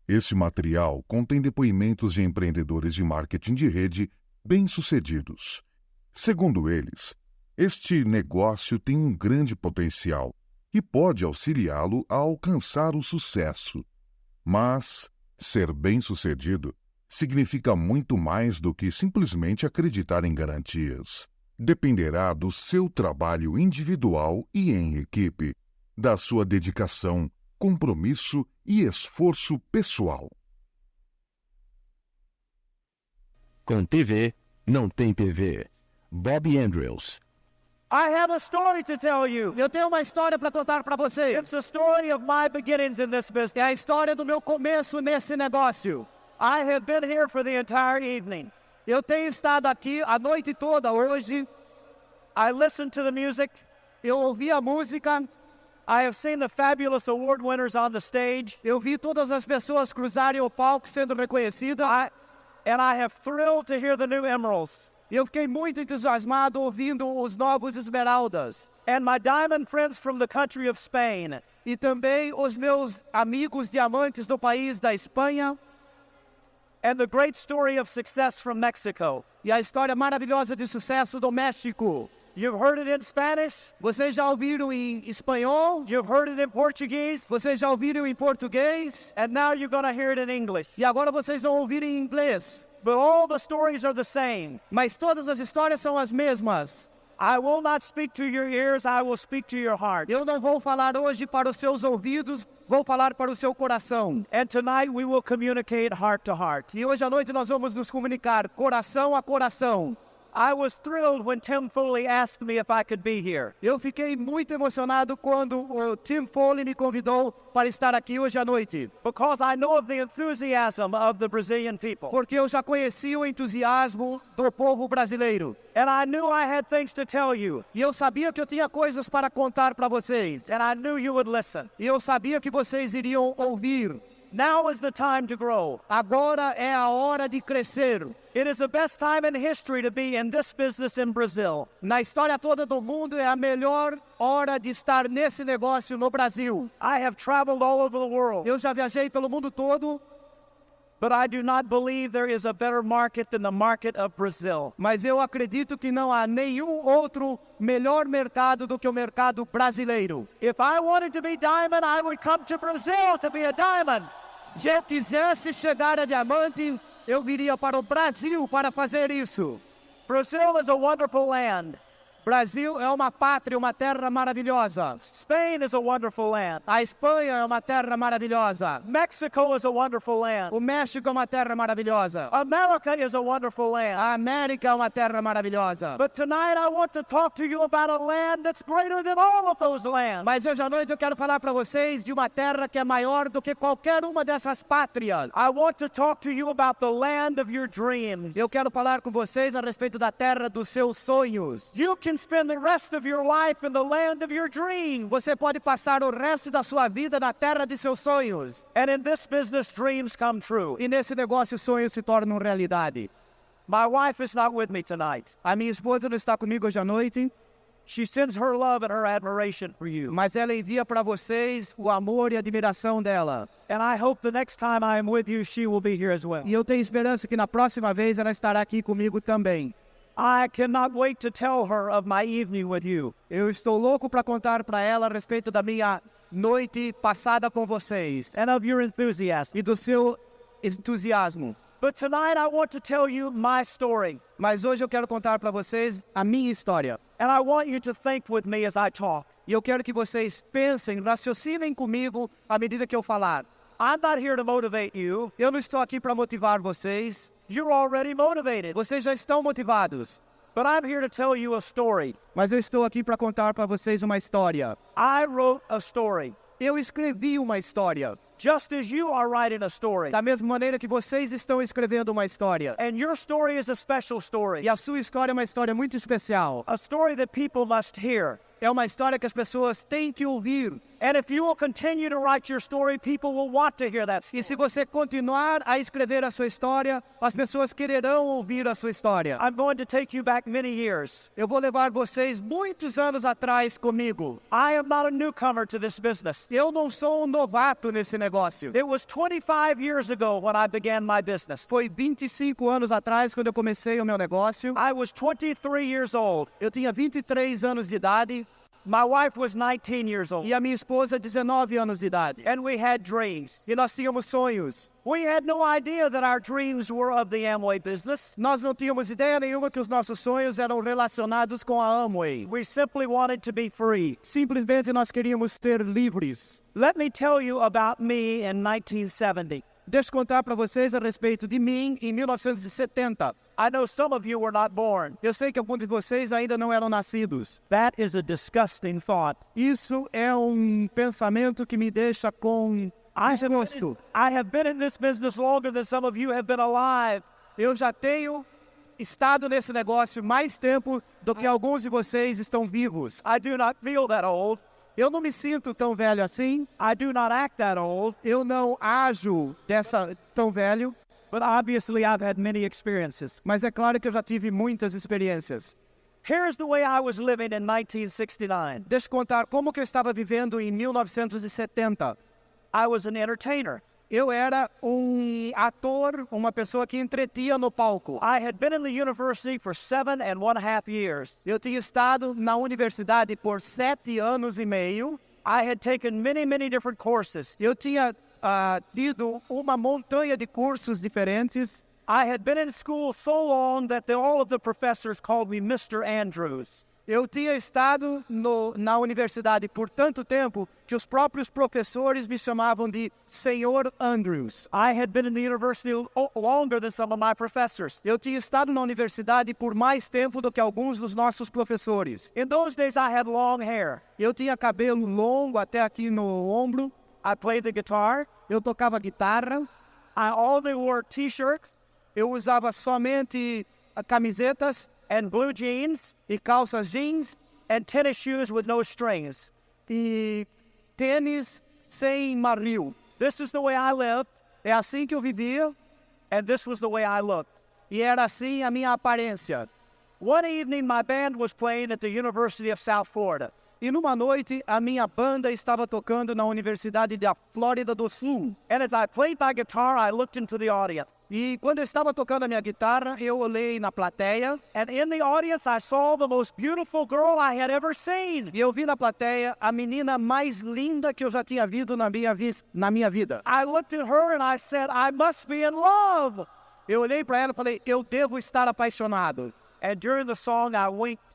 Este material contém depoimentos de empreendedores de marketing de rede bem-sucedidos. Segundo eles, este negócio tem um grande potencial e pode auxiliá-lo a alcançar o sucesso. Mas ser bem-sucedido significa muito mais do que simplesmente acreditar em garantias. Dependerá do seu trabalho individual e em equipe, da sua dedicação, compromisso e esforço pessoal. Com TV, não tem PV. Bob Andrews. I have a story to tell you. Eu tenho uma história para contar para você. It's the story of my beginnings in this business. É a história do meu começo nesse negócio. I have been here for the entire evening. Eu tenho estado aqui a noite toda hoje. I listened to the music. Eu ouvi a música. I have seen the fabulous award winners on the stage. Eu vi todas as pessoas cruzarem o palco sendo reconhecidas. And I have thrilled to hear the new emeralds. Eu fiquei muito entusiasmado ouvindo os novos esmeraldas. And my diamond friends from the country of Spain. E também os meus amigos diamantes do país da Espanha. And the great story of success from Mexico. E a história maravilhosa de sucesso do México. You've heard it in Spanish. Vocês já ouviram em espanhol? You've heard it in Portuguese. Vocês já ouviram em português? And now you're going to hear it in English. E agora vocês vão ouvir em inglês. But all the stories are the same. Mas todas as histórias são as mesmas. I will not speak to your ears, I will speak to your heart. Eu não vou falar hoje para os seus ouvidos, vou falar para o seu coração. And tonight we will communicate heart to heart. E hoje à noite nós vamos nos comunicar coração a coração. I was thrilled when Tim Foley asked me if I could be here. Eu fiquei muito emocionado quando o Tim Foley me convidou para estar aqui hoje à noite. Because I know of the enthusiasm of the Brazilian people. Porque eu já conheci o entusiasmo do povo brasileiro. And I knew I had things to tell you. E eu sabia que eu tinha coisas para contar para vocês. And I knew you would listen. E eu sabia que vocês iriam ouvir. Now is the time to grow. Agora é a hora de crescer. It is the best time in history to be in this business in Brazil. Na história toda do mundo é a melhor hora de estar nesse negócio no Brasil. I have traveled all over the world. Eu já viajei pelo mundo todo. But I do not believe there is a better market than the market of Brazil. Mas eu acredito que não há nenhum outro melhor mercado do que o mercado brasileiro. If I wanted to be diamond, I would come to Brazil to be a diamond. Se eu quisesse chegar a diamante, eu viria para o Brasil para fazer isso. Brazil is a wonderful land. Brasil é uma pátria, uma terra maravilhosa. Spain is a wonderful land. A Espanha é uma terra maravilhosa. Mexico is a wonderful land. O México é uma terra maravilhosa. America is a wonderful land. A América é uma terra maravilhosa. But tonight I want to talk to you about a land that's greater than all of those lands. Mas hoje à noite eu quero falar para vocês de uma terra que é maior do que qualquer uma dessas pátrias. I want to talk to you about the land of your dreams. Eu quero falar com vocês a respeito da terra dos seus sonhos. You can spend the rest of your life in the land of your dreams. Você pode passar o resto da sua vida na terra de seus sonhos. And in this business, dreams come true. E nesse negócio, sonhos se tornam realidade. My wife is not with me tonight. A minha esposa não está comigo hoje à noite. She sends her love and her admiration for you. Mas ela envia para vocês o amor e a admiração dela. And I hope the next time I am with you, she will be here as well. E eu tenho esperança que na próxima vez ela estará aqui comigo também. I cannot wait to tell her of my evening with you. Eu estou louco para contar para ela a respeito da minha noite passada com vocês. And of your enthusiasm. E do seu entusiasmo. But tonight I want to tell you my story. Mas hoje eu quero contar para vocês a minha história. And I want you to think with me as I talk. E eu quero que vocês pensem, raciocinem comigo à medida que eu falar. I'm not here to motivate you. Eu não estou aqui para motivar vocês. You're already motivated. Vocês já estão motivados. But I'm here to tell you a story. Mas eu estou aqui para contar para vocês uma história. I wrote a story. Eu escrevi uma história. Just as you are writing a story. Da mesma maneira que vocês estão escrevendo uma história. And your story is a special story. E a sua história é uma história muito especial. A story that people must hear. É uma história que as pessoas têm que ouvir. And if you will continue to write your story, people will want to hear that E story. se você continuar a escrever a sua história, as pessoas quererão ouvir a sua história. I'm going to take you back many years. Eu vou levar vocês muitos anos atrás comigo. I am not a newcomer to this business. Eu não sou um novato nesse negócio. It was 25 years ago when I began my business. Foi 25 anos atrás quando eu comecei o meu negócio. I was 23 years old. Eu tinha 23 anos de idade My wife was 19 years old. e a minha esposa 19 anos de idade. And we had dreams. E nós tínhamos sonhos. We had no idea that our dreams were of the Amway business. Nós não tínhamos ideia nenhuma que os nossos sonhos eram relacionados com a Amway. We simply wanted to be free. Simplesmente nós queríamos ser livres. Let me tell you about me in 1970. Deixa eu contar para vocês a respeito de mim em 1970. I know some of you were not born. Eu sei que alguns de vocês ainda não eram nascidos. That is a disgusting thought. Isso é um pensamento que me deixa com desgosto. I have been in this business longer than some of you have been alive. Eu já tenho estado nesse negócio mais tempo do que alguns de vocês estão vivos. I do not feel that old. Eu não me sinto tão velho assim. I do not act that old. Eu não ajo tão velho. But obviously I've had many experiences. Mas é claro que eu já tive muitas experiências. Here's the way I was living in 1969. Deixa eu contar como que eu estava vivendo em 1970. I was an entertainer. Eu era um ator, uma pessoa que entretia no palco. I had been in the university for 7.5 years. Eu tinha estado na universidade por 7 anos e meio. I had taken many, many different courses. Eu tinha tido uma montanha de cursos diferentes. I had been in school so long that all of the professors called me Mr. Andrews. Eu tinha estado na universidade por tanto tempo que os próprios professores me chamavam de Senhor Andrews. I had been in the university longer than some of my professors. Eu tinha estado na universidade por mais tempo do que alguns dos nossos professores. In those days, I had long hair. Eu tinha cabelo longo até aqui no ombro. I played the guitar. Eu tocava guitarra. I only wore t-shirts. Eu usava somente camisetas and blue jeans e calças jeans and tennis shoes with no strings. E tênis sem marril. This is the way I lived. É assim que eu vivia. And this was the way I looked. E era assim a minha aparência. One evening, my band was playing at the University of South Florida. E numa noite, a minha banda estava tocando na Universidade da Flórida do Sul. And as I played my guitar, I looked into the audience. E quando eu estava tocando a minha guitarra, eu olhei na plateia. And in the audience, I saw the most beautiful girl I had ever seen. E eu vi na plateia a menina mais linda que eu já tinha visto na minha vida. I looked at her and I said, I must be in love. Eu olhei para ela e falei, eu devo estar apaixonado. And during the song, I winked.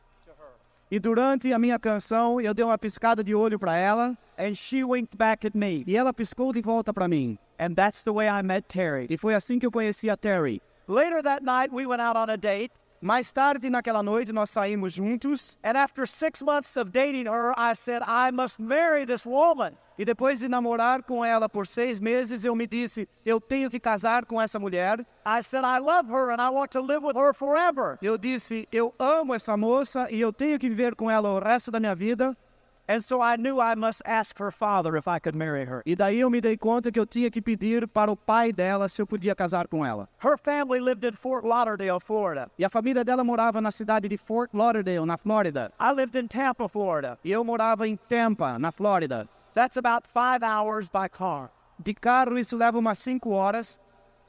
E durante a minha canção, eu dei uma piscada de olho para ela. And she winked back at me. E ela piscou de volta para mim. And that's the way I met Terry. E foi assim que eu conheci a Terry. Later that night, we went out on a date. Mais tarde, naquela noite, nós saímos juntos. And after 6 months of dating her, I said, I must marry this woman. E depois de namorar com ela por 6 meses, eu me disse, eu tenho que casar com essa mulher. I said, I love her and I want to live with her forever. Eu disse, eu amo essa moça e eu tenho que viver com ela o resto da minha vida. And so I knew I must ask her father if I could marry her. E daí eu me dei conta que eu tinha que pedir para o pai dela se eu podia casar com ela. Her family lived in Fort Lauderdale, Florida. E a família dela morava na cidade de Fort Lauderdale, na Flórida. I lived in Tampa, Florida. E eu morava em Tampa, na Flórida. That's about 5 hours by car. De carro isso leva umas 5 horas.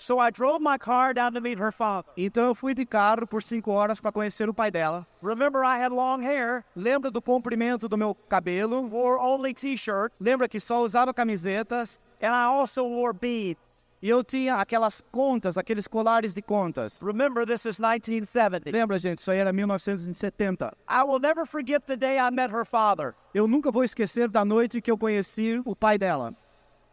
So I drove my car down to meet her father. Então eu fui de carro por 5 horas para conhecer o pai dela. Remember, I had long hair. Lembra do comprimento do meu cabelo? Wore only t-shirts. Lembra que só usava camisetas? And I also wore beads. E eu tinha aquelas contas, aqueles colares de contas. Remember, this is 1970. Lembra, gente? Isso aí era 1970. I will never forget the day I met her father. Eu nunca vou esquecer da noite que eu conheci o pai dela.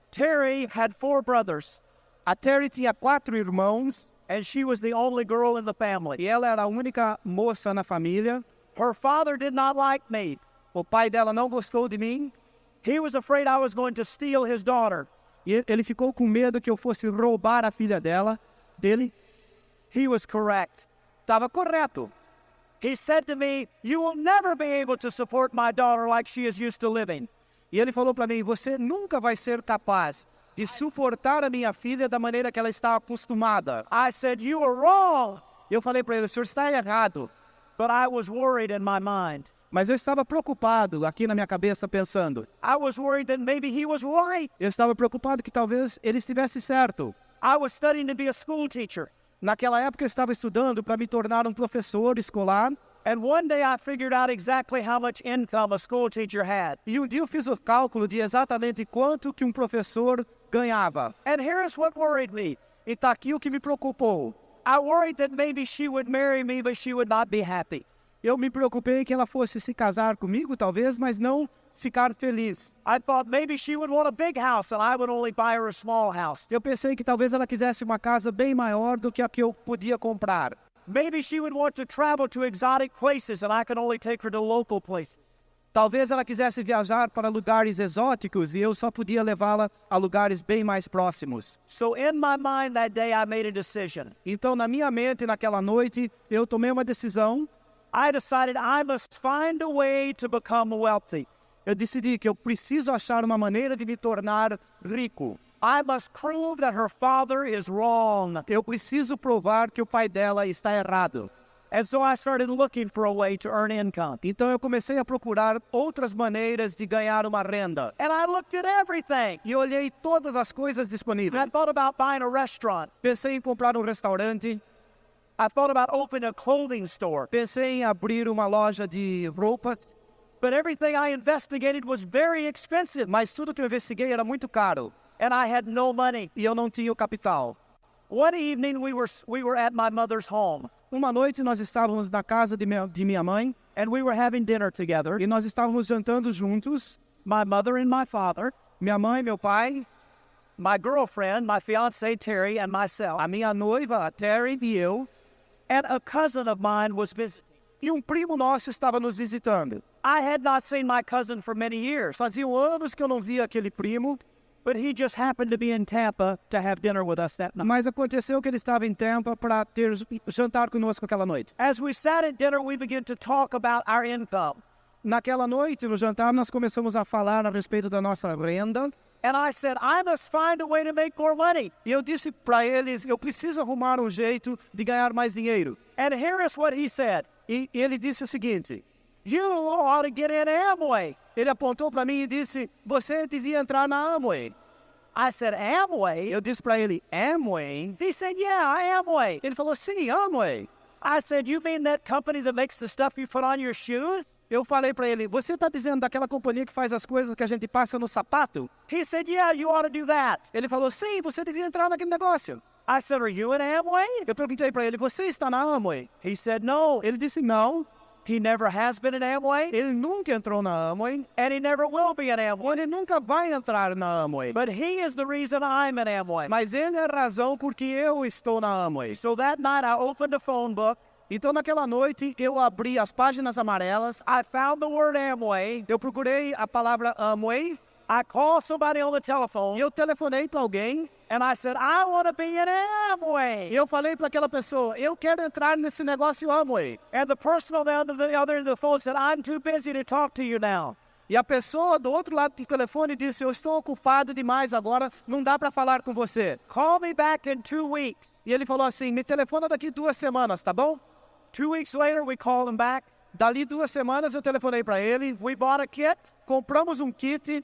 Terry had 4 brothers. A Terry tinha 4 irmãos. And she was the only girl in the E family. ela era a única moça na família. Her father did not like me. O pai dela não gostou de mim. He was afraid I was going to steal his daughter. E ele ficou com medo que eu fosse roubar a filha dele. He was correct. Estava correto. He said to me, you will never be able to support my daughter like she is used to living. E ele falou para mim, você nunca vai ser capaz de suportar a minha filha da maneira que ela está acostumada. I said, you are wrong. Eu falei para ele, o senhor está errado. But I was worried in my mind. Mas eu estava preocupado aqui na minha cabeça pensando. I was worried that maybe he was right. Eu estava preocupado que talvez ele estivesse certo. I was studying to be a school teacher. Naquela época eu estava estudando para me tornar um professor escolar. And one day I figured out exactly how much income a school teacher had. E um dia eu fiz o cálculo de exatamente quanto que um professor ganhava. And here's what worried me. E está aqui o que me preocupou. I worried that maybe she would marry me, but she would not be happy. Eu me preocupei que ela fosse se casar comigo, talvez, mas não ficar feliz. I thought maybe she would want a big house and I would only buy her a small house. Eu pensei que talvez ela quisesse uma casa bem maior do que a que eu podia comprar. Maybe she would want to travel to exotic places and I could only take her to local places. Talvez ela quisesse viajar para lugares exóticos e eu só podia levá-la a lugares bem mais próximos. So in my mind that day I made a decision. Então, na minha mente, naquela noite, eu tomei uma decisão. I decided I must find a way to become wealthy. Eu decidi que eu preciso achar uma maneira de me tornar rico. I must prove that her father is wrong. Eu preciso provar que o pai dela está errado. And so I started looking for a way to earn income. Então eu comecei a procurar outras maneiras de ganhar uma renda. And I looked at everything. E olhei todas as coisas And I disponíveis. thought about buying a restaurant. Pensei em comprar um restaurante. I thought about opening a clothing store. Pensei em abrir uma loja de roupas. But everything I investigated was very expensive. Mas tudo que eu investiguei era muito caro. And I had no money. E eu não tinha o capital. One evening we were at my mother's home. Uma noite nós estávamos na casa de minha mãe. And we were having dinner together. E nós estávamos jantando juntos. My mother and my father. Minha mãe, meu pai, My girlfriend, my fiancée Terry, and myself. a minha noiva, a Terry, e eu. And a cousin of mine was visiting. E um primo nosso estava nos visitando. I had not seen my cousin for many years, Faziam anos que eu não via aquele primo. but he just happened to be in Tampa to have dinner with us that night. Mas aconteceu que ele estava em Tampa para ter jantar conosco aquela noite. As we sat at dinner, we began to talk about our income. Naquela noite, no jantar, nós começamos a falar a respeito da nossa renda. And I said, I must find a way to make more money. E eu disse para eles, eu preciso arrumar um jeito de ganhar mais dinheiro. And here is what he said. E ele disse o seguinte, You ought to get in Amway. ele apontou para mim e disse, você devia entrar na Amway. I said, Amway? Eu disse para ele, Amway? He said, yeah, Amway. Ele falou, sim, Amway. I said, you mean that company that makes the stuff you put on your shoes? Eu falei para ele, você está dizendo daquela companhia que faz as coisas que a gente passa no sapato? He said, yeah, you ought to do that. Ele falou, sim, você devia entrar naquele negócio. I said, are you in Amway? Eu perguntei para ele, você está na Amway? He said, no. Ele disse, não, He never has been in Amway, ele nunca entrou na Amway. and he never will be in Amway. Ele nunca vai entrar na Amway. But he is the reason I'm in Amway. Mas ele é a razão porque eu estou na Amway. So that night I opened a phone book. Então, naquela noite, eu abri as páginas amarelas, I found the word Amway. eu procurei a palavra Amway, I called somebody on the e telephone, eu telefonei para alguém, and I said, I want to be in Amway. e eu falei para aquela pessoa, eu quero entrar nesse negócio Amway. And the person on the other end of the phone said, I'm too busy to talk to you now. E a pessoa do outro lado do telefone disse, eu estou ocupado demais agora, não dá para falar com você. Call me back in 2 weeks. E ele falou assim, me telefona daqui 2 semanas, tá bom? 2 weeks later, we called him back. Dali 2 semanas eu telefonei para ele, We bought a kit, compramos um kit,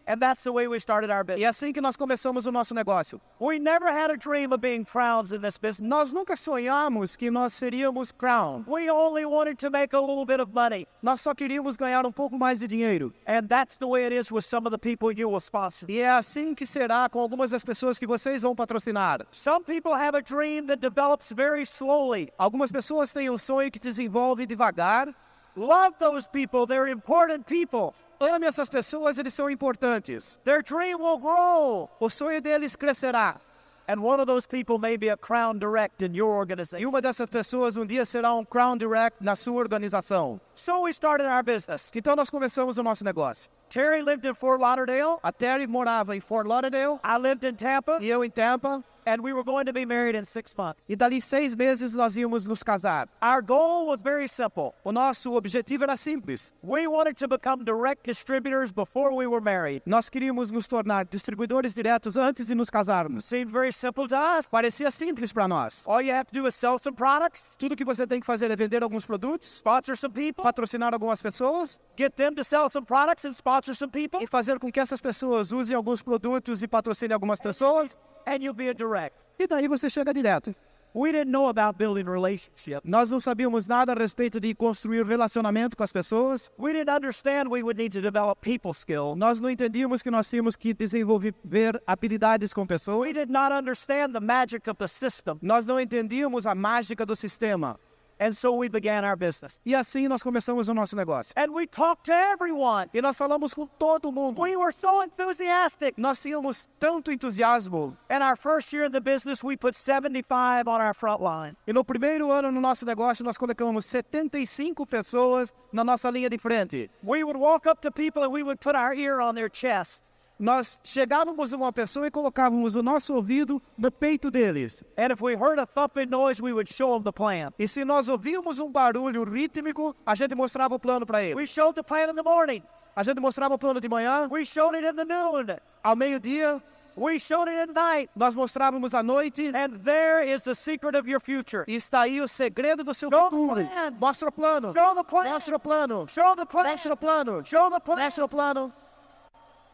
and that's the way we started our e business. é assim que nós começamos o nosso negócio. We never had a dream of being crowns in this business. Nós nunca sonhamos que nós seríamos Crown. We only wanted to make a little bit of money. Nós só queríamos ganhar um pouco mais de dinheiro. And that's the way it is with some of the people you will sponsor. E é assim que será com algumas das pessoas que vocês vão patrocinar. Some people have a dream that develops very slowly. Algumas pessoas têm um sonho que desenvolve devagar. Love those people. They're important people. Ame essas pessoas, eles são importantes. Their dream will grow. O sonho deles crescerá. And one of those people may be a Crown Direct in your E organization. uma dessas pessoas um dia será um Crown Direct na sua organização. So we started our business. Então nós começamos o nosso negócio. Terry lived in Fort Lauderdale. A Terry morava em Fort Lauderdale I lived in Tampa. e eu em Tampa. And we were going to be married in 6 months. E dali 6 meses nós íamos nos casar. Our goal was very simple. O nosso objetivo era simples. We wanted to become direct distributors before we were married. Nós queríamos nos tornar distribuidores diretos antes de nos casarmos. Seemed very simple to us. Parecia simples para nós. All you have to do is sell some products, Tudo que você tem que fazer é vender alguns produtos, sponsor some people, patrocinar algumas pessoas get them to sell some products and sponsor some people, e fazer com que essas pessoas usem alguns produtos e patrocinem algumas pessoas. and you'll be a direct. E daí você chega direto. We didn't know about building relationships. Nós não sabíamos nada a respeito de construir relacionamento com as pessoas. We didn't understand we would need to develop people skills. Nós não entendíamos que nós tínhamos que desenvolver habilidades com pessoas. We did not understand the magic of the system. Nós não entendíamos a mágica do sistema. And so we began our business. E assim nós começamos o nosso negócio. And we talked to everyone. E nós falamos com todo mundo. We were so enthusiastic. Nós tínhamos tanto entusiasmo. In our first year in the business, we put 75 on our front line. E no primeiro ano no nosso negócio, nós colocamos 75 pessoas na nossa linha de frente. We would walk up to people and we would put our ear on their chest. Nós chegávamos a uma pessoa e colocávamos o nosso ouvido no peito deles. And if we heard a thumping noise, we would show them the plan. E se nós ouvíamos um barulho rítmico, a gente mostrava o plano para eles. We showed the plan in the morning. A gente mostrava o plano de manhã, We showed it in the noon. ao meio-dia, We showed it at night. nós mostrávamos à noite. And there is the secret of your future. E está aí o segredo do seu Show the futuro. plan. Mostra o plano. Show the plan. Mostra o plano. Show the plan. Mostra o plano. Show the plan. Mostra o plano.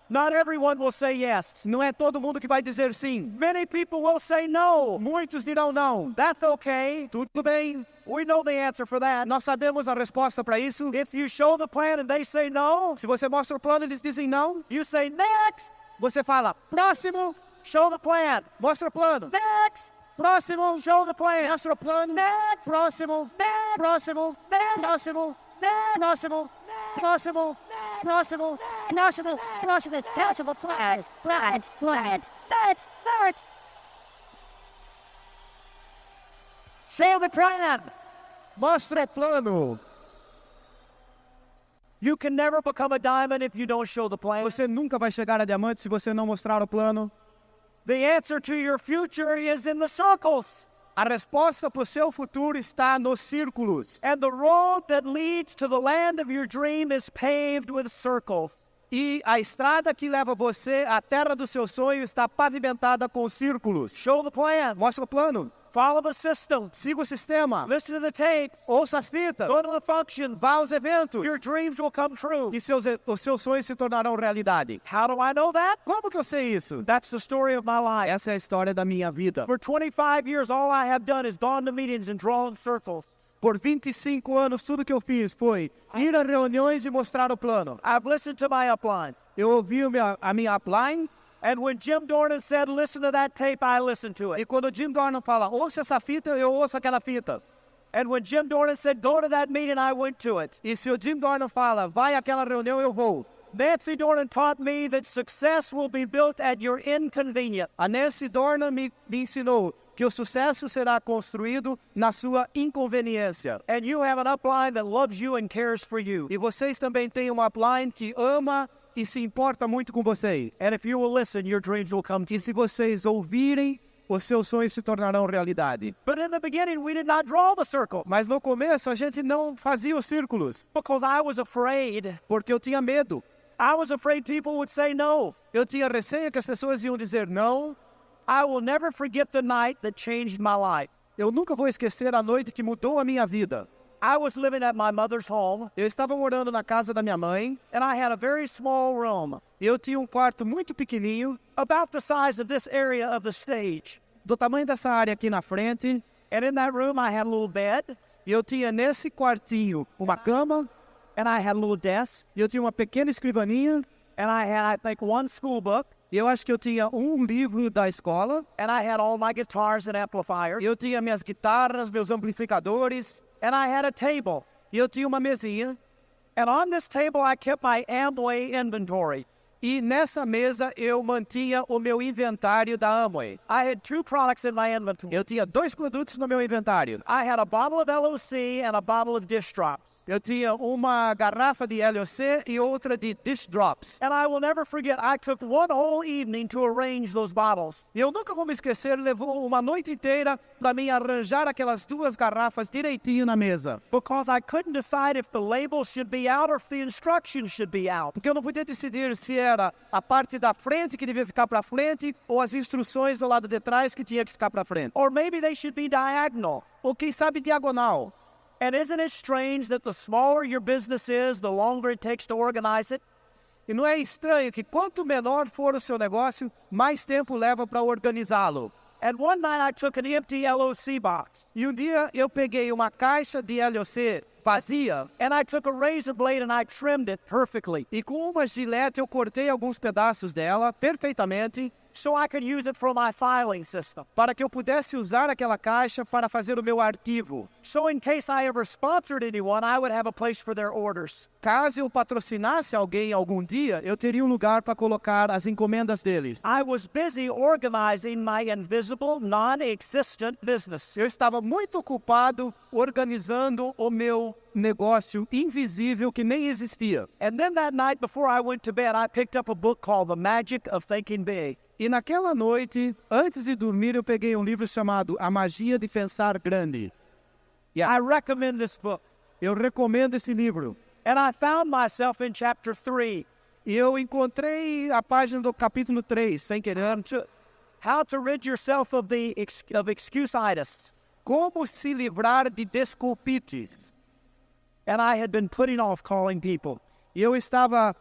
Not everyone will say yes. Não é todo mundo que vai dizer sim. Many people will say no. Muitos dirão não. That's okay. Tudo bem. We know the answer for that. Nós sabemos a resposta para isso. If you show the plan and they say no, Se você mostra o plano e eles dizem não, you say next. você fala próximo. Show the plan. Mostra o plano. Next. Próximo. Show the plan. Mostra o plano. Next. Próximo. Next. Próximo. Next. Próximo. Next. Próximo. Próximo. Próximo. Próximo, próximo, próximo, plans, plans, plans. Next. Show the plan. Mostra o plano. You can never become a diamond if you don't show the plan. Você nunca vai chegar a diamante se você não mostrar o plano. The answer to your future is in the circles. A resposta para o seu futuro está nos círculos. And the road that leads to the land of your dream is paved with circles. E a estrada que leva você à terra do seu sonho está pavimentada com círculos. Show the plan. Mostra o plano. Follow the system. Siga o sistema. Listen to the tapes. Ouça as fitas. Go to the functions. Vá aos eventos. Your dreams will come true. E os seus sonhos se tornarão realidade. How do I know that? Como que eu sei isso? That's the story of my life. Essa é a história da minha vida. For 25 years, all I have done is gone to meetings and drawn circles. Por 25 anos, tudo que eu fiz foi ir a reuniões e mostrar o plano. I've listened to my upline. Eu ouvi a minha upline. And when Jim Dornan said, listen to that tape, I listened to E it. quando o Jim Dornan fala, ouça essa fita, eu ouço aquela fita. And when Jim Dornan said, go to that meeting, I went to it. E se o Jim Dornan fala, vai àquela reunião, eu vou. Nancy Dornan taught me that success will be built at your inconvenience. A Nancy Dornan me ensinou que o sucesso será construído na sua inconveniência. And you have an upline that loves you and cares for you. E vocês também têm uma upline que ama e se importa muito com vocês. And if you will listen, your dreams will come to E you. se vocês ouvirem, os seus sonhos se tornarão realidade. But in the beginning, we did not draw the circle Mas no começo a gente não fazia os círculos, because I was afraid. porque eu tinha medo. I was afraid people would say no. Eu tinha receio que as pessoas iam dizer não. I will never forget the night that changed my life. Eu nunca vou esquecer a noite que mudou a minha vida. I was living at my mother's home, Eu estava morando na casa da minha mãe and I had a very small room, e eu tinha um quarto muito pequenininho, about the size of this area of the stage. do tamanho dessa área aqui na frente, And in that room, I had a little bed, e eu tinha nesse quartinho uma cama, and I had a little desk, e eu tinha uma pequena escrivaninha, and I had, I think, one school book, e eu acho que eu tinha um livro da escola, and I had all my guitars and amplifiers, e eu tinha minhas guitarras, meus amplificadores, and I had a table. e eu tinha uma mesinha, And on this table, I kept my Amway inventory. E nessa mesa eu mantinha o meu inventário da Amway. I had 2 products in my inventory. Eu tinha 2 produtos no meu inventário. I had a bottle of LOC and a bottle of dish drops. Eu tinha uma garrafa de LOC e outra de Dish Drops. And I will never forget, I took one whole evening to arrange those bottles. E eu nunca vou me esquecer, levou uma noite inteira para mim arranjar aquelas 2 garrafas direitinho na mesa. Because I couldn't decide if the label should be out or if the instructions should be out. Porque eu não podia decidir se era a parte da frente que devia ficar para frente ou as instruções do lado de trás que tinha que ficar para frente. Or maybe they should be diagonal. Ou quem sabe diagonal. And isn't it strange that the smaller your business is, the longer it takes to organize it? E não é estranho que quanto menor for o seu negócio, mais tempo leva para organizá-lo. And one night I took an empty LOC box. E um dia eu peguei uma caixa de LOC vazia And I took a razor blade and I trimmed it perfectly e com uma gilete eu cortei alguns pedaços dela perfeitamente so I could use it for my filing system. para que eu pudesse usar aquela caixa para fazer o meu arquivo. So in case I ever sponsored anyone, I would have a place for their orders. Caso eu patrocinasse alguém algum dia, eu teria um lugar para colocar as encomendas deles. I was busy organizing my invisible, non-existent business. Eu estava muito ocupado organizando o meu negócio invisível que nem existia. And then that night before I went to bed, I picked up a book called The Magic of Thinking Big. E naquela noite, antes de dormir, eu peguei um livro chamado A Magia de Pensar Grande. I recommend this book. Eu recomendo esse livro. And I found myself in chapter 3. E eu encontrei a página do capítulo 3, sem querer. How to rid yourself of excuse-itis. Como se livrar de desculpites. And I had been putting off calling people. E eu estava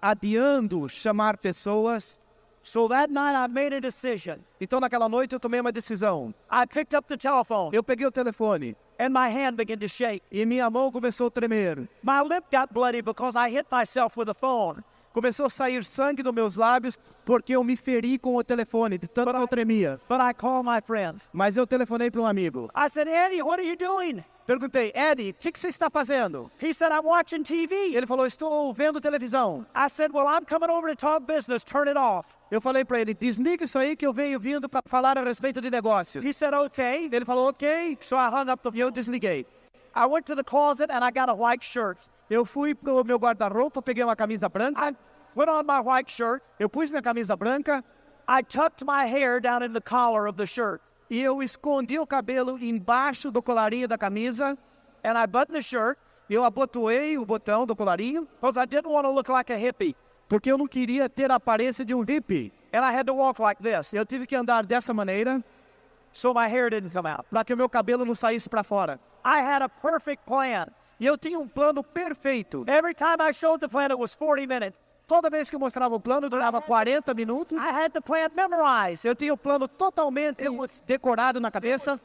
adiando chamar pessoas. So that night I made a decision. Então naquela noite eu tomei uma decisão. I picked up the telephone Eu peguei o telefone and my hand began to shake. e minha mão começou a tremer. My lip got bloody because I hit myself with the phone. Começou a sair sangue dos meus lábios porque eu me feri com o telefone, de tanto que eu tremia. But I called my friend. Mas eu telefonei para um amigo. I said, Eddie, what are you doing? Perguntei, Eddie, o que você está fazendo? He said, I'm watching TV. Ele falou, estou vendo televisão. I said, well, I'm coming over to talk business. Turn it off. Eu falei para ele, desliga isso aí que eu venho vindo para falar a respeito de negócio. He said, okay. Ele falou, ok. So I hung up the E eu phone. desliguei. I went to the closet and I got a white shirt. Eu fui pro meu guarda-roupa, peguei uma camisa branca. I put on my white shirt. Eu pus minha camisa branca I tucked my hair down in the collar of the shirt. e eu escondi o cabelo embaixo do colarinho da camisa. And I buttoned the shirt Eu abotoei o botão do colarinho because I didn't want to look like a hippie. porque eu não queria ter a aparência de um hippie. And I had to walk like this Eu tive que andar dessa maneira so my hair didn't come out. para que o meu cabelo não saísse para fora. I had a perfect plan. E eu tinha um plano perfeito. Every time I showed the plan, it was 40 minutes. Toda vez que eu mostrava o plano, durava 40 minutos. I had the plan memorized. Eu tinha o plano totalmente decorado na cabeça.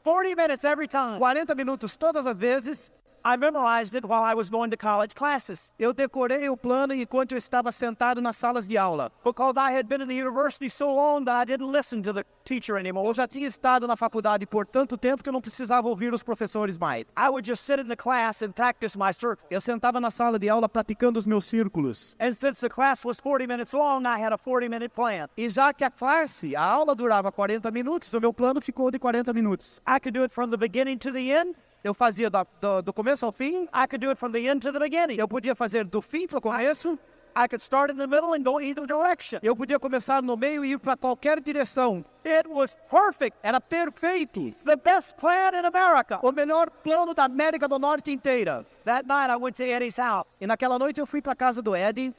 40 minutes every time. 40 minutos todas as vezes. I memorized it while I was going to college classes Eu decorei o plano enquanto eu estava sentado nas salas de aula. because I had been in the university so long that I didn't listen to the teacher anymore. Eu já tinha estado na faculdade por tanto tempo que eu não precisava ouvir os professores mais. I would just sit in the class and practice my circle. Eu sentava na sala de aula praticando os meus círculos. And since the class was 40 minutes long, I had a 40-minute plan. E já que a aula durava 40 minutos, o meu plano ficou de 40 minutos. I could do it from the beginning to the end. Eu fazia do começo ao fim. I could do it from the end to the beginning. Eu podia fazer do fim para o começo. I could start in the middle and go either direction. Eu podia começar no meio e ir para qualquer direção. It was perfect. Era perfeito. The best plan in America. O melhor plano da América do Norte inteira. That night I went to Eddie's house, E naquela noite eu fui para a casa do Eddie,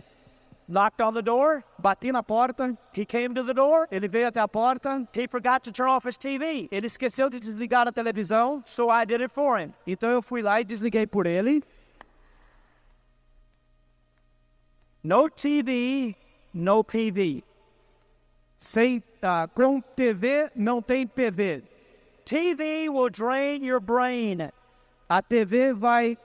knocked on the door. bati na porta, He came to the door. ele veio até a porta, He forgot to turn off his TV. ele esqueceu de desligar a televisão, So I did it for him. então eu fui lá e desliguei por ele. No TV, no PV. Com TV não tem PV. TV will drain your brain. A TV vai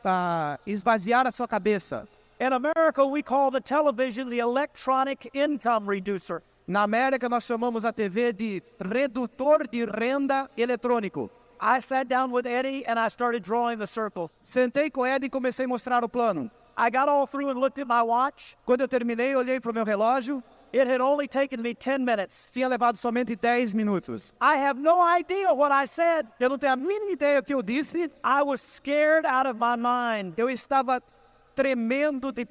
esvaziar a sua cabeça. In America, we call the television the electronic income reducer. Na América nós chamamos a TV de redutor de renda eletrônico. I sat down with Eddie and I started drawing the circles. Sentei com o Eddie e comecei a mostrar o plano. I got all through and looked at my watch. Quando eu terminei, eu olhei para o meu relógio. It had only taken me 10 minutes. Tinha levado somente 10 minutos. I have no idea what I said. Eu não tenho a mínima ideia do que eu disse. I was scared out of my mind. Eu estava tremendo de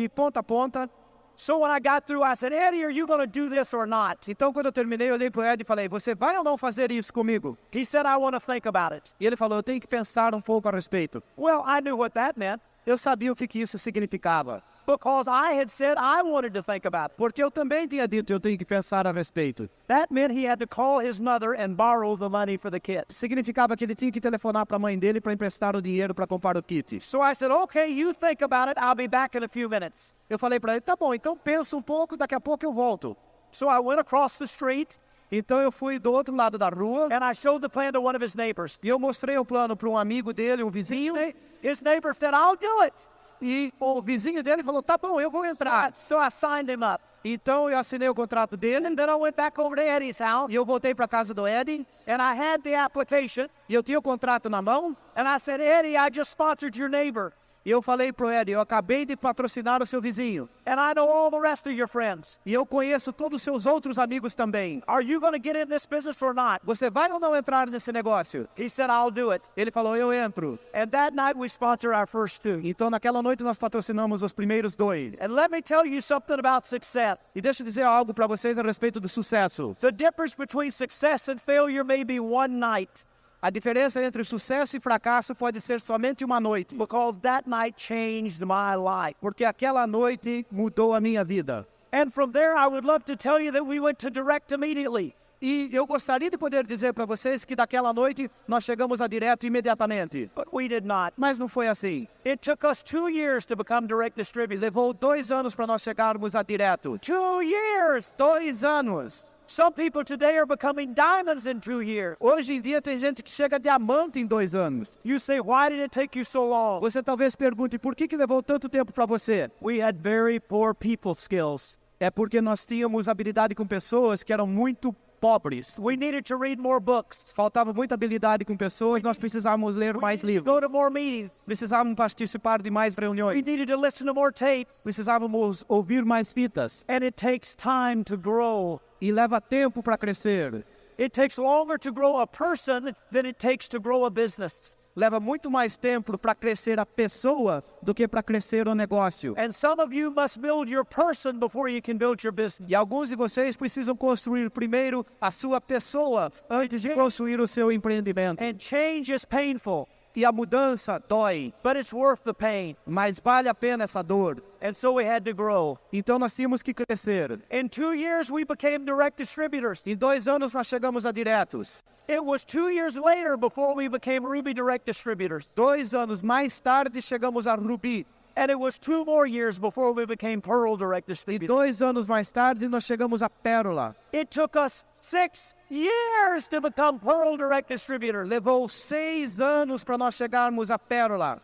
ponta a ponta. So when I got through, I said, Eddie, are you going to do this or not? Então, quando eu terminei, eu olhei para o Ed e falei, você vai ou não fazer isso comigo? He said, I want to think about it. E ele falou, eu tenho que pensar um pouco a respeito. Well, I knew what that meant Eu sabia o que isso significava. because I had said I wanted to think about it. Porque eu também tinha dito, eu tenho que pensar a respeito. That meant he had to call his mother and borrow the money for the kit. Significava que ele tinha que telefonar para a mãe dele para emprestar o dinheiro para comprar o kit. So I said, okay, you think about it. I'll be back in a few minutes. Eu falei para ele, tá bom, então pensa um pouco, daqui a pouco eu volto. So I went across the street Então eu fui do outro lado da rua and I showed the plan to one of his neighbors. e eu mostrei o plano para um amigo dele, um vizinho, His neighbor said, I'll do it. e o vizinho dele falou, tá bom, eu vou entrar. So I signed him up. Então eu assinei o contrato dele And then I went back over to Eddie's house e eu voltei para casa do Eddie and I had the application. e eu tinha o contrato na mão And I said, Eddie, I just sponsored your neighbor. e eu falei pro Eddie, eu acabei de patrocinar o seu vizinho And I know all the rest of your friends. e eu conheço todos os seus outros amigos também. Are you going to get in this business or not? Você vai ou não entrar nesse negócio? He said, I'll do it. Ele falou, eu entro. And that night we sponsored our first two. Então naquela noite nós patrocinamos os primeiros 2. And let me tell you something about success. E deixa eu dizer algo para vocês a respeito do sucesso. The difference between success and failure may be one night, A diferença entre sucesso e fracasso pode ser somente uma noite, because that night changed my life. porque aquela noite mudou a minha vida. And from there, I would love to tell you that we went to direct immediately. E eu gostaria de poder dizer para vocês que daquela noite nós chegamos a direto imediatamente. But we did not. Mas não foi assim. It took us 2 years to become direct distributors. Levou 2 anos para nós chegarmos a direto. 2 years! 2 anos. Some people today are becoming diamonds in 2 years. Hoje em dia tem gente que chega a diamante em 2 anos. You say, why did it take you so long? Você talvez pergunte, por que levou tanto tempo para você? We had very poor people skills. É porque nós tínhamos habilidade com pessoas que eram muito pobres. We needed to read more books, Faltava muita habilidade com pessoas, nós precisávamos ler mais go livros. to more meetings. Precisávamos participar de mais We reuniões. needed to listen to more tapes. Precisávamos ouvir mais fitas. And it takes time to grow. E leva tempo para crescer. It takes longer to grow a person than it takes to grow a business. Leva muito mais tempo para crescer a pessoa do que para crescer o negócio. And some of you must build your person before you can build your business. E alguns de vocês precisam construir primeiro a sua pessoa antes de construir o seu empreendimento. And change is painful, E a mudança dói, but it's worth the pain. mas vale a pena essa dor. And so we had to grow. Então nós tínhamos que crescer. In 2 years, we became direct distributors. Em 2 anos nós chegamos a diretos. It was 2 years later before we became Ruby direct distributors. 2 anos mais tarde chegamos a Ruby. And it was 2 more years before we became Pearl direct E distributors. 2 anos mais tarde nós chegamos a Pérola. It took us 6 years to become Pearl direct distributors. Levou 6 anos para nós chegarmos a Pérola.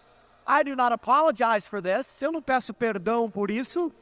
I do not apologize for this. Eu não peço perdão por isso.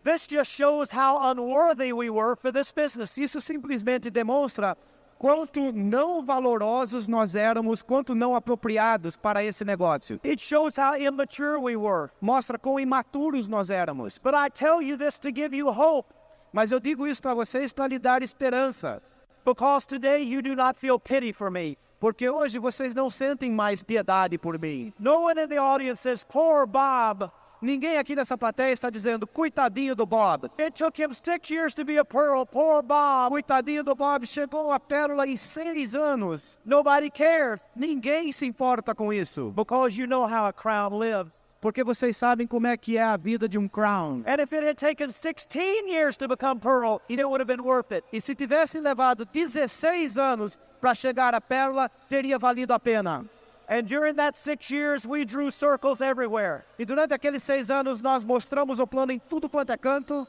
This just shows how unworthy we were for this business. Isso simplesmente demonstra quanto não valorosos nós éramos, quanto não apropriados para esse negócio. It shows how immature we were. Mostra quão imaturos nós éramos. But I tell you this to give you hope, Mas eu digo isso para vocês para lhe dar esperança. because today you do not feel pity for me. Porque hoje vocês não sentem mais piedade por mim. No one in the audience says, poor Bob. Ninguém aqui nessa plateia está dizendo, coitadinho do Bob. It took him 6 years to be a Pearl. Poor Bob. Coitadinho do Bob, chegou a Pérola em 6 anos. Nobody cares, Ninguém se importa com isso. because you know how a crown lives. Porque vocês sabem como é que é a vida de um crown. And if it had taken 16 years to become Pearl, it would have been worth it. E se tivesse levado 16 anos para chegar à Pérola, teria valido a pena. And during that 6 years, we drew circles everywhere. E durante aqueles 6 anos, nós mostramos o plano em tudo quanto é canto.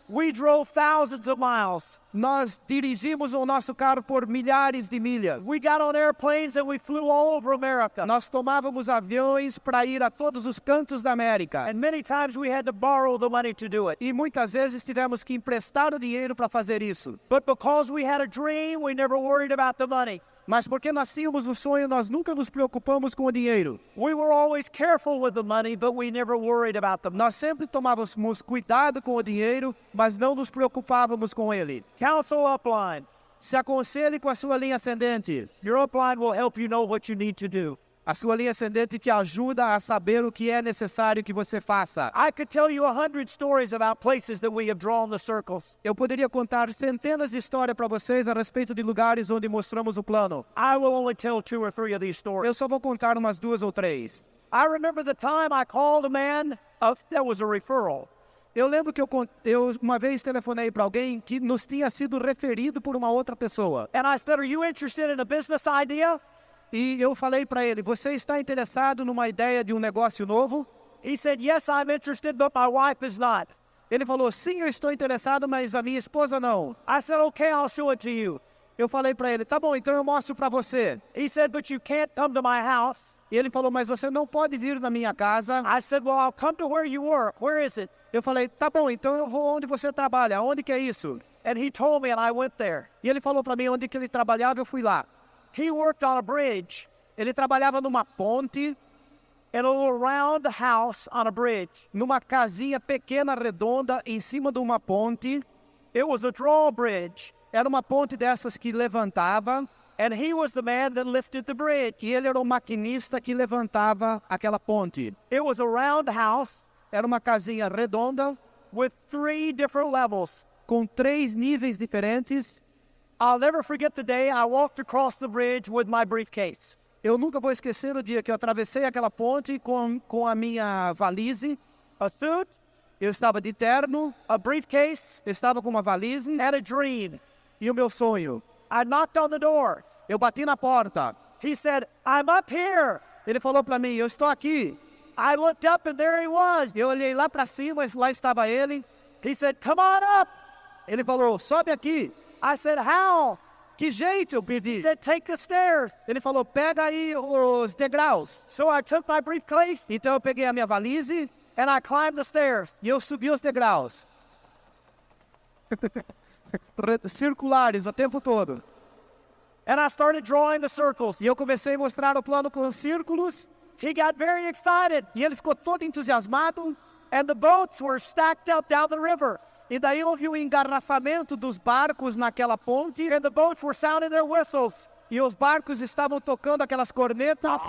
We drove thousands of miles. Nós dirigimos o nosso carro por milhares de milhas. We got on airplanes and we flew all over America. Nós tomávamos aviões para ir a todos os cantos da América. And many times we had to borrow the money to do it. E muitas vezes tivemos que emprestar o dinheiro para fazer isso. But because we had a dream, we never worried about the money. Mas porque nós tínhamos o sonho, nós nunca nos preocupamos com o dinheiro. We were always careful with the money, but we never worried about the money. Nós sempre tomávamos cuidado com o dinheiro, mas não nos preocupávamos com ele. Counsel upline. Se aconselhe com a sua linha ascendente. Your upline will help you know what you need to do. A sua linha ascendente te ajuda a saber o que é necessário que você faça. I could tell you 100 stories about places that we have drawn the circles. Eu poderia contar centenas de histórias para vocês a respeito de lugares onde mostramos o plano. I will only tell 2 or 3 of these stories. Eu só vou contar umas 2 ou 3. I remember the time I called a man, that was a referral. Eu lembro que eu uma vez telefonei para alguém que nos tinha sido referido por uma outra pessoa. And I said, are you interested in a business idea? E eu falei para ele, você está interessado numa ideia de um negócio novo? He said, yes, I'm interested, but my wife is not. Ele falou, sim, eu estou interessado, mas a minha esposa não. I said, okay, I'll show it to you. Eu falei para ele, tá bom, então eu mostro para você. He said, but you can't come to my house. E ele falou, mas você não pode vir na minha casa. I said, well, I'll come to where you work. Where is it? Eu falei, tá bom, então eu vou onde você trabalha. Onde que é isso? And he told me, and I went there. E ele falou para mim onde que ele trabalhava, eu fui lá. He worked on a bridge. Ele trabalhava numa ponte, In a little round house on a bridge. numa casinha pequena, redonda, em cima de uma ponte. It was a drawbridge. Era uma ponte dessas que levantava. And he was the man that lifted the bridge. E ele era o maquinista que levantava aquela ponte. It was a round house Era uma casinha redonda, with 3 different levels. com 3 níveis diferentes. I'll never forget the day I walked across the bridge with my briefcase. Eu nunca vou esquecer o dia que eu atravessei aquela ponte com a minha valise. A suit, Eu estava de terno, a briefcase, eu estava com uma valise and a dream. e o meu sonho. I knocked on the door. Eu bati na porta. He said, I'm up here. Ele falou para mim, eu estou aqui. I looked up and there he was. Eu olhei lá para cima, lá estava ele. He said, come on up. Ele falou, sobe aqui. I said, how? Que jeito, eu He pedi. said, take the stairs. Ele falou, pega aí os degraus. So I took my briefcase Então eu peguei a minha valise and I climbed the stairs. e eu subi os degraus. Circulares o tempo todo. And I started drawing the circles. E eu comecei a mostrar o plano com os círculos. He got very excited. E ele ficou todo entusiasmado. And the boats were stacked up down the river. E daí houve um engarrafamento dos barcos naquela ponte. And the boats were sounding their whistles. E os barcos estavam tocando aquelas cornetas.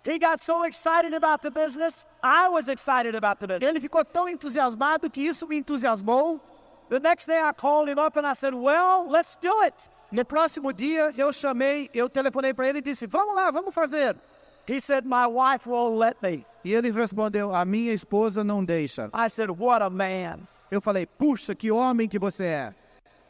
He got so excited about the business. I was excited about the business. Ele ficou tão entusiasmado que isso me entusiasmou. The next day I called him up and I said, well, let's do it. No próximo dia eu telefonei para ele e disse, vamos lá, vamos fazer. He said, my wife won't let me. E ele respondeu, a minha esposa não deixa. I said, what a man. Eu falei, puxa, que homem que você é.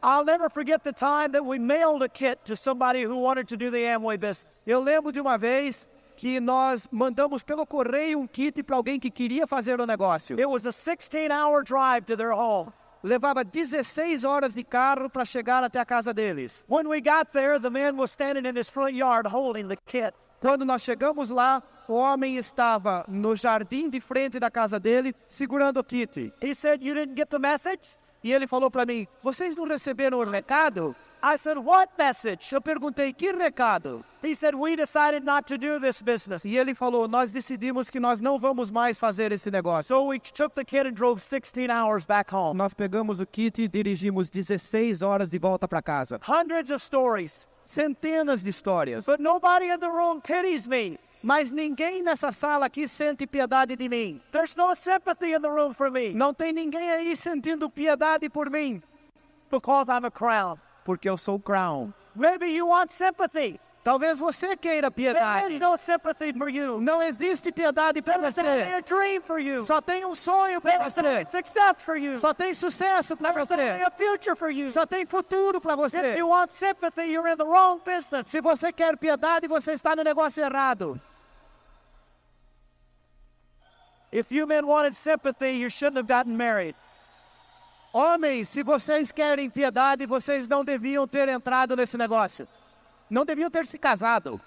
I'll never forget the time that we mailed a kit to somebody who wanted to do the Amway business. Eu lembro de uma vez que nós mandamos pelo correio um kit para alguém que queria fazer o negócio. It was a 16-hour drive to their home. Levava 16 horas de carro para chegar até a casa deles. When we got there, the man was standing in his front yard holding the kit. Quando nós chegamos lá, o homem estava no jardim de frente da casa dele, segurando o kit. He said, you didn't get the message? E ele falou para mim, vocês não receberam o recado? I said, what message? Eu perguntei, que recado? He said, we decided not to do this business. E ele falou, nós decidimos que nós não vamos mais fazer esse negócio. So we took the kit and drove 16 hours back home. Nós pegamos o kit e dirigimos 16 horas de volta para casa. Hundreds of stories. Centenas de histórias. But nobody in the room pities me. Mas ninguém nessa sala aqui sente piedade de mim. There's no sympathy in the room for me Não tem ninguém aí sentindo piedade por mim. because I'm a crown. Porque eu sou Crown. Maybe you want sympathy. Talvez você queira There piedade. is no sympathy for you. Não existe piedade para There's only você. a dream for you. Só tem um sonho para There's only você. success for you. Só tem sucesso para There's only você. a future for you. Só tem futuro para If você. you want sympathy, you're in the wrong business. Se você quer piedade, você está no negócio errado. If you men wanted sympathy, you shouldn't have gotten married. Homens, se vocês querem piedade, vocês não deviam ter entrado nesse negócio. Não deviam ter se casado.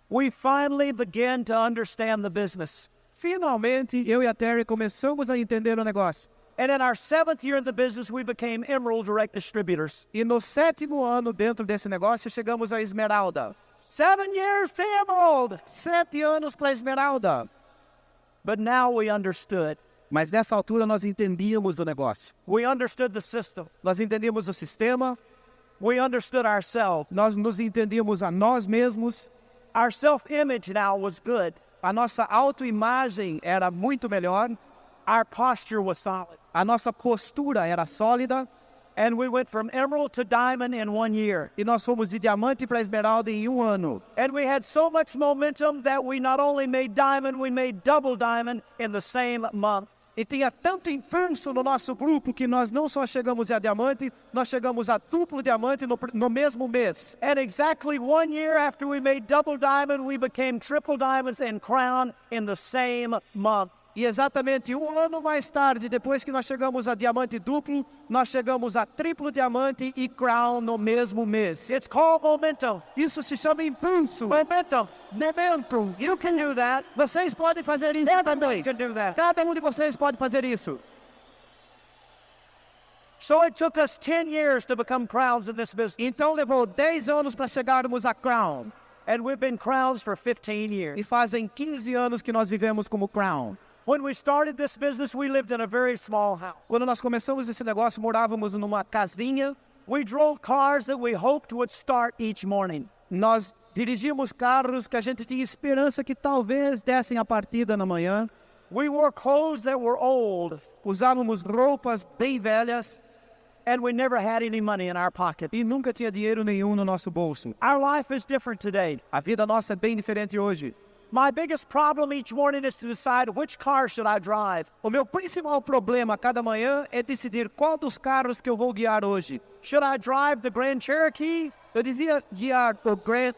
We finally began to understand the business. Finalmente, eu e a Terry começamos a entender o negócio. And in our 7th year in the business, we became Emerald Direct Distributors. E no 7º ano dentro desse negócio, chegamos à Esmeralda. 7 years to Emerald. 7 anos para a Esmeralda. But now we understood. Mas nessa altura nós entendíamos o negócio. We understood the system. Nós entendíamos o sistema, We understood ourselves. nós nos entendíamos a nós mesmos. Our self-image now was good. A nossa autoimagem era muito melhor. Our posture was solid. A nossa postura era sólida. And we went from emerald to diamond in 1 year. E nós fomos de diamante para esmeralda em 1 ano. And we had so much momentum that we not only made diamond, we made double diamond in the same month. E tinha tanto impulso no nosso grupo que nós não só chegamos a diamante, nós chegamos a duplo diamante no mesmo mês. And exactly 1 year after we made double diamond, we became triple diamonds and crown in the same month. E exatamente 1 ano mais tarde, depois que nós chegamos a diamante duplo, nós chegamos a triplo diamante e crown no mesmo mês. It's called momentum. Isso se chama impulso. Momentum. Momentum. You can do that. Vocês podem fazer isso Everybody também. can do that. Cada um de vocês pode fazer isso. So it took us 10 years to become crowns in this business. Então levou 10 anos para chegarmos a crown. And we've been crowns for 15 years. E fazem 15 anos que nós vivemos como crown. When we started this business, we lived in a very small house. Quando nós começamos esse negócio, morávamos numa casinha. We drove cars that we hoped would start each morning. Nós dirigíamos carros que a gente tinha esperança que talvez dessem a partida na manhã. We wore clothes that were old, Usávamos roupas bem velhas and we never had any money in our pocket. e nunca tinha dinheiro nenhum no nosso bolso. Our life is different today. A vida nossa é bem diferente hoje. My biggest problem each morning is to decide which car should I drive. O meu principal problema a cada manhã é decidir qual dos carros que eu vou guiar hoje. Should I drive the Grand Cherokee, Eu devia guiar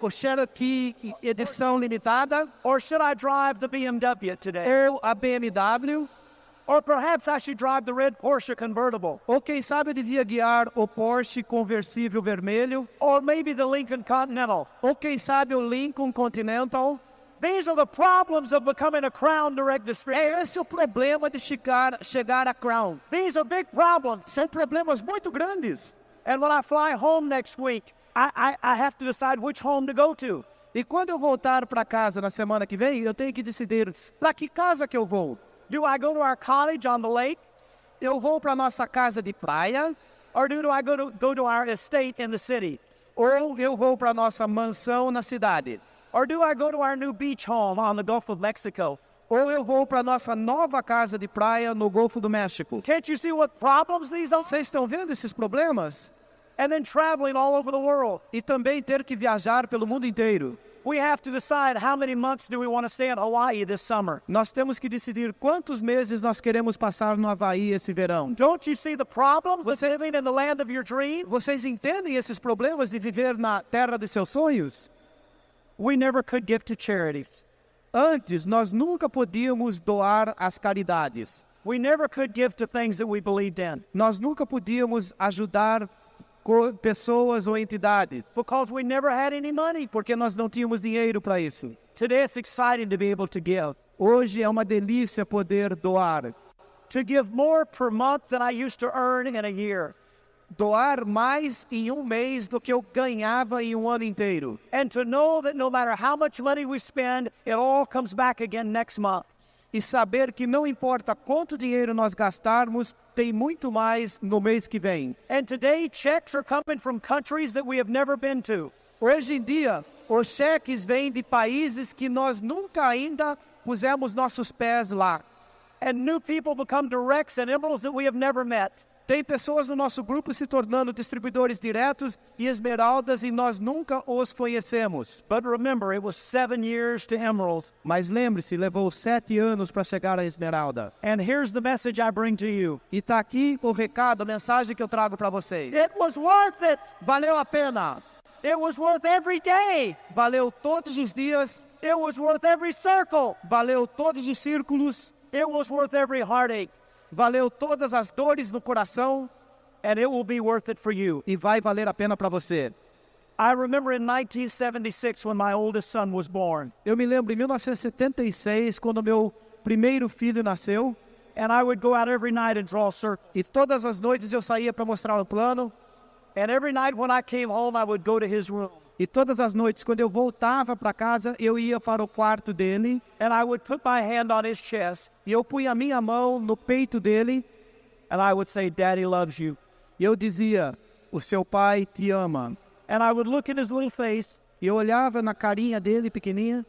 o Cherokee edição limitada or should I drive the BMW today? ou a BMW, Or perhaps I should drive the red Porsche convertible, ou quem sabe eu devia guiar o Porsche conversível vermelho, or maybe the Lincoln Continental. ou quem sabe o Lincoln Continental. These are the problems of becoming a Crown Direct Distributor. É esse o problema de chegar a Crown. These are big problems. São problemas muito grandes. And when I fly home next week, I have to decide which home to go to. E quando eu voltar para casa na semana que vem, eu tenho que decidir para que casa que eu vou. Do I go to our cottage on the lake, Eu vou para nossa casa de praia, or do I go to our estate in the city? ou eu vou para nossa mansão na cidade, Or do I go to our new beach home on the Gulf of Mexico? ou eu vou para nossa nova casa de praia no Golfo do México. Can't you see what problems these are? Vocês estão vendo esses problemas? And then traveling all over the world. E também ter que viajar pelo mundo inteiro. We have to decide how many months do we want to stay in Hawaii this summer. Nós temos que decidir quantos meses nós queremos passar no Havaí esse verão. Don't you see the problems with living in the land of your dreams? Vocês entendem esses problemas de viver na terra de seus sonhos? We never could give to charities. Antes, nós nunca podíamos doar às caridades. We never could give to things that we believed in Nós nunca podíamos ajudar pessoas ou entidades, because we never had any money. porque nós não tínhamos dinheiro para isso. Today it's exciting to be able to give. Hoje é uma delícia poder doar. To give more per month than I used to earn in a year. Doar mais em um mês do que eu ganhava em um ano inteiro. And to know that no matter how much money we spend, it all comes back again next month. E saber que não importa quanto dinheiro nós gastarmos, tem muito mais no mês que vem. And today checks are coming from countries that we have never been to. Hoje em dia, os cheques vêm de países que nós nunca ainda pusemos nossos pés lá. And new people become directs and emeralds that we have never met. Tem pessoas no nosso grupo se tornando distribuidores diretos e esmeraldas e nós nunca os conhecemos. But remember, it was 7 years to emerald. Mas lembre-se, levou 7 anos para chegar à esmeralda. And here's the message I bring to you. E está aqui o recado, a mensagem que eu trago para vocês. It was worth it. Valeu a pena. It was worth every day. Valeu todos os dias. It was worth every circle. Valeu todos os círculos. It was worth every heartache. Valeu todas as dores no coração. And it will be worth it for you. E vai valer a pena para você. I remember in 1976 when my oldest son was born. Eu me lembro em 1976, quando meu primeiro filho nasceu. And I would go out every night and draw circles. E todas as noites eu saía para mostrar o plano. And every night when I came home, I would go to his room. E todas as noites, quando eu voltava para casa, eu ia para o quarto dele. And I would put my hand on his chest. E eu punha a minha mão no peito dele. And I would say, Daddy loves you. E eu dizia, o seu pai te ama. And I would look in his little face. E eu olhava na carinha dele, pequenininha.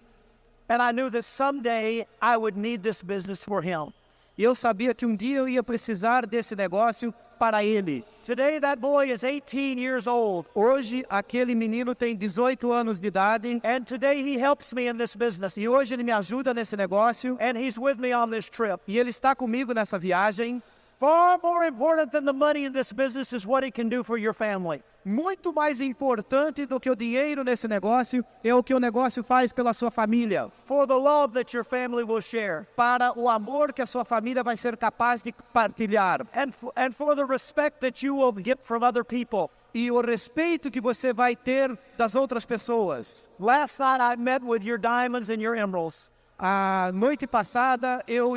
And I knew that someday I would need this business for him. E eu sabia que um dia eu ia precisar desse negócio para ele. Today that boy is 18 years old. Hoje, aquele menino tem 18 anos de idade. And today he helps me in this business. E hoje ele me ajuda nesse negócio. And he's with me on this trip. E ele está comigo nessa viagem. Far more important than the money in this business is what he can do for your family. Muito mais importante do que o dinheiro nesse negócio é o que o negócio faz pela sua família. For the love that your family will share. Para o amor que a sua família vai ser capaz de partilhar. And for the respect that you will get from other people. E o respeito que você vai ter das outras pessoas. Last night I met with your diamonds and your emeralds. A noite passada eu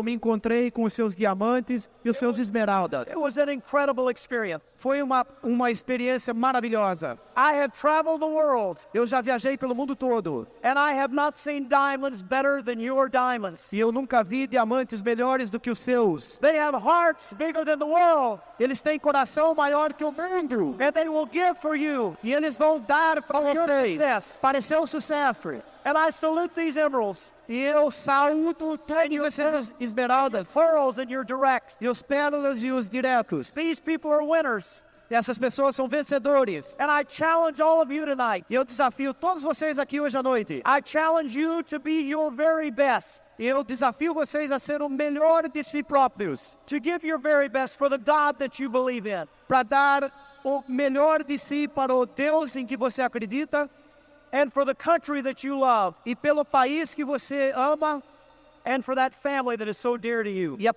me encontrei com os seus diamantes e os seus esmeraldas. It was an incredible experience. Foi uma experiência maravilhosa. I have traveled the world. Eu já viajei pelo mundo todo. And I have not seen diamonds better than your diamonds. E eu nunca vi diamantes melhores do que os seus. They have hearts bigger than the world. Eles têm coração maior que o mundo. And they will give for you. E eles vão dar para vocês. Para seu sucesso. And I salute these emeralds. E eu saúdo todos esses esmeraldas. Pearls and your directs. E os pérolas e os diretos. These people are winners. E essas pessoas são vencedores. And I challenge all of you tonight. E eu desafio todos vocês aqui hoje à noite. I challenge you to be your very best. E eu desafio vocês a ser o melhor de si próprios. To give your very best for the God that you believe in. Para dar o melhor de si para o Deus em que você acredita. And for the country that you love. E pelo país que você ama. And for that family that is so dear to you. E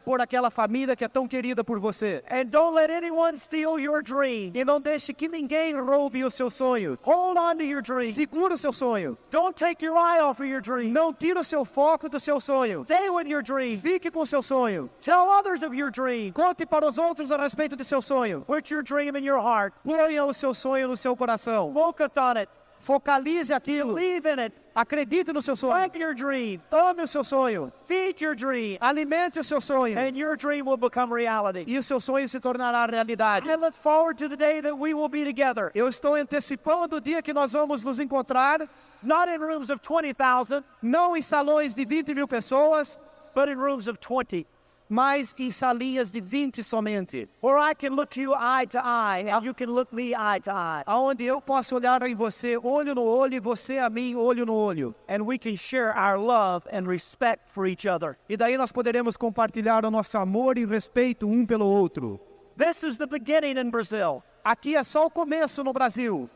por aquela família que é tão querida por você. And don't let anyone steal your dream. E não deixe que ninguém roube os seus sonhos. Hold on to your dream. Segura o seu sonho. Don't take your eye off of your dream. Não tira o seu foco do seu sonho. Stay with your dream. Fique com o seu sonho. Tell others of your dream. Conte para os outros a respeito do seu sonho. Put your dream in your heart. Ponha o seu sonho no seu coração. Focus on it. Focalize aquilo. Believe in it. Acredite no seu sonho. Love your dream. Ame o seu sonho. Feed your dream. Alimente o seu sonho. And your dream will become reality. E o seu sonho se tornará realidade. I look forward to the day that we will be together. Eu estou antecipando o dia que nós vamos nos encontrar. Not in rooms of 20,000. Não em salões de 20.000 pessoas. But in rooms of 20. Mas em salinhas de 20 somente. Where I can look you eye to eye and you can look me eye to eye. Aonde eu posso olhar em você olho no olho e você a mim olho no olho. And we can share our love and respect for each other. E daí nós poderemos compartilhar o nosso amor e respeito um pelo outro. This is the beginning in Brazil. Aqui é só o começo no Brasil.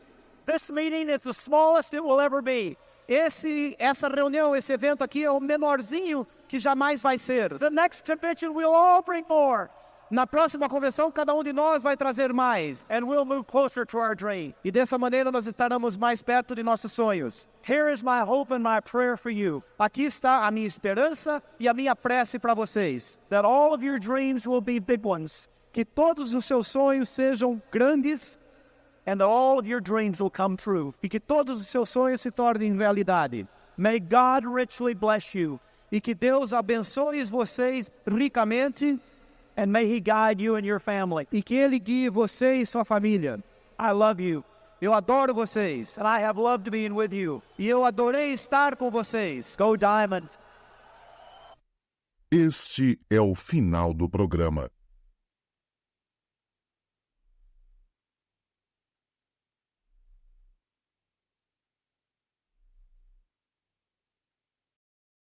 This meeting is the smallest it will ever be. Essa reunião, esse evento aqui é o menorzinho que jamais vai ser. The next convention we'll all bring more. Na próxima convenção, cada um de nós vai trazer mais. And we'll move closer to our dream. E dessa maneira nós estaremos mais perto de nossos sonhos. Here is my hope and my prayer for you. Aqui está a minha esperança e a minha prece para vocês. That all of your dreams will be big ones. Que todos os seus sonhos sejam grandes. And that all of your dreams will come true. E que todos os seus sonhos se tornem realidade. May God richly bless you. E que Deus abençoe vocês ricamente. And may He guide you and your family. E que Ele guie você e sua família. I love you. Eu adoro vocês. And I have loved being with you. E eu adorei estar com vocês. Go Diamond. Este é o final do programa.